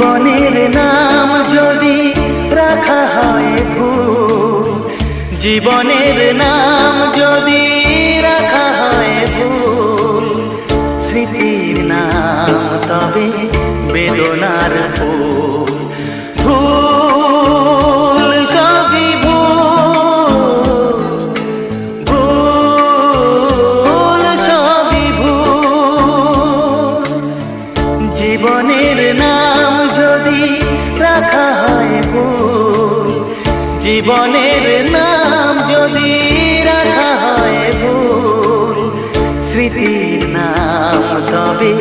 জীবনের নাম যদি রাখা হয় ভুল, জীবনের নাম যদি রাখা হয় ভুল, স্মৃতির নাম তবে বেদনার ফুল। ভুল সবই ভুল, ভুল সবই ভুল। জীবনের নাম যদি রাখা হয় ভুল, জীবনের নাম যদি রাখা হয় ভুল, স্মৃতির নাম তবে